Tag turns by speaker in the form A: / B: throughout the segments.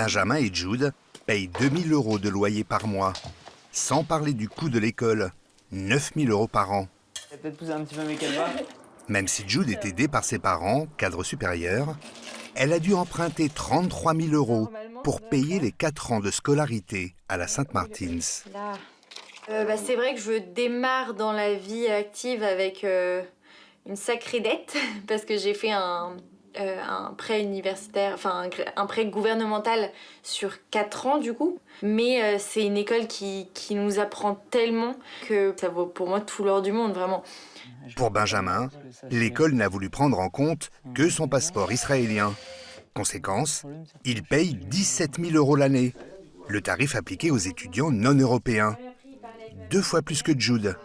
A: Benjamin et Jude payent 2 000 € de loyer par mois, sans parler du coût de l'école, 9 000 € par an.
B: Peut-être pousser un petit peu mes calvas.
A: Même si Jude est aidée par ses parents, cadres supérieurs, elle a dû emprunter 33 000 € pour payer les 4 ans de scolarité à la Saint-Martin's.
C: C'est vrai que je démarre dans la vie active avec une sacrée dette parce que j'ai fait un prêt universitaire, enfin un prêt gouvernemental sur 4 ans du coup. Mais c'est une école qui nous apprend tellement que ça vaut pour moi tout l'or du monde, vraiment.
A: Pour Benjamin, l'école n'a voulu prendre en compte que son passeport israélien. Conséquence, il paye 17 000 € l'année, le tarif appliqué aux étudiants non européens. 2 fois plus que Jude.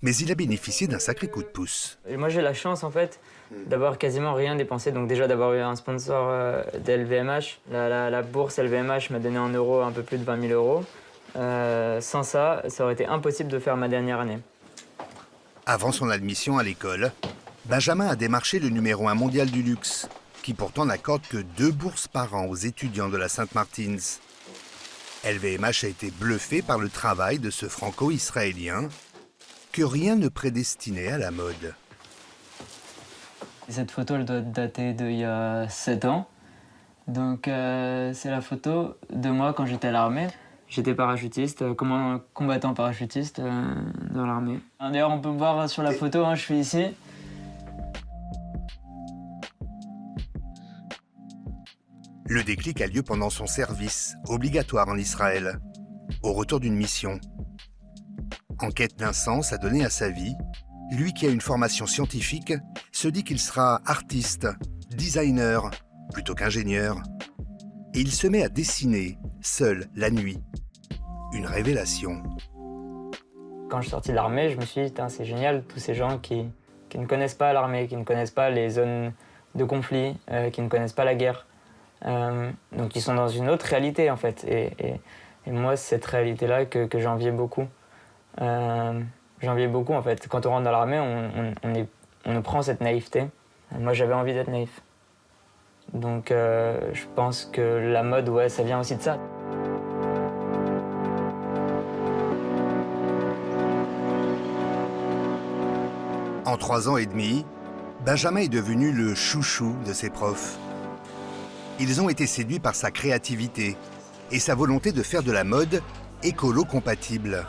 A: Mais il a bénéficié d'un sacré coup de pouce.
B: Et moi j'ai la chance en fait d'avoir quasiment rien dépensé, donc déjà d'avoir eu un sponsor d'LVMH. La bourse LVMH m'a donné en euros un peu plus de 20 000 €. Sans ça, ça aurait été impossible de faire ma dernière année.
A: Avant son admission à l'école, Benjamin a démarché le numéro 1 mondial du luxe, qui pourtant n'accorde que 2 bourses par an aux étudiants de la Saint-Martin's. LVMH a été bluffé par le travail de ce franco-israélien que rien ne prédestinait à la mode.
B: Cette photo, elle doit dater d'il y a 7 ans. Donc c'est la photo de moi quand j'étais à l'armée. J'étais parachutiste, comme un combattant parachutiste dans l'armée. D'ailleurs, on peut me voir sur la photo, je suis ici.
A: Le déclic a lieu pendant son service, obligatoire en Israël, au retour d'une mission. En quête d'un sens à donner à sa vie, lui qui a une formation scientifique se dit qu'il sera artiste, designer, plutôt qu'ingénieur. Et il se met à dessiner, seul, la nuit. Une révélation.
B: Quand je suis sorti de l'armée, je me suis dit, c'est génial, tous ces gens qui ne connaissent pas l'armée, qui ne connaissent pas les zones de conflit, qui ne connaissent pas la guerre. Donc ils sont dans une autre réalité en fait. Et moi, c'est cette réalité-là que j'enviais beaucoup. J'enviais beaucoup en fait. Quand on rentre dans l'armée, on nous prend cette naïveté. Moi, j'avais envie d'être naïf. Donc je pense que la mode, ouais, ça vient aussi de ça.
A: En 3 ans et demi, Benjamin est devenu le chouchou de ses profs. Ils ont été séduits par sa créativité et sa volonté de faire de la mode écolo-compatible.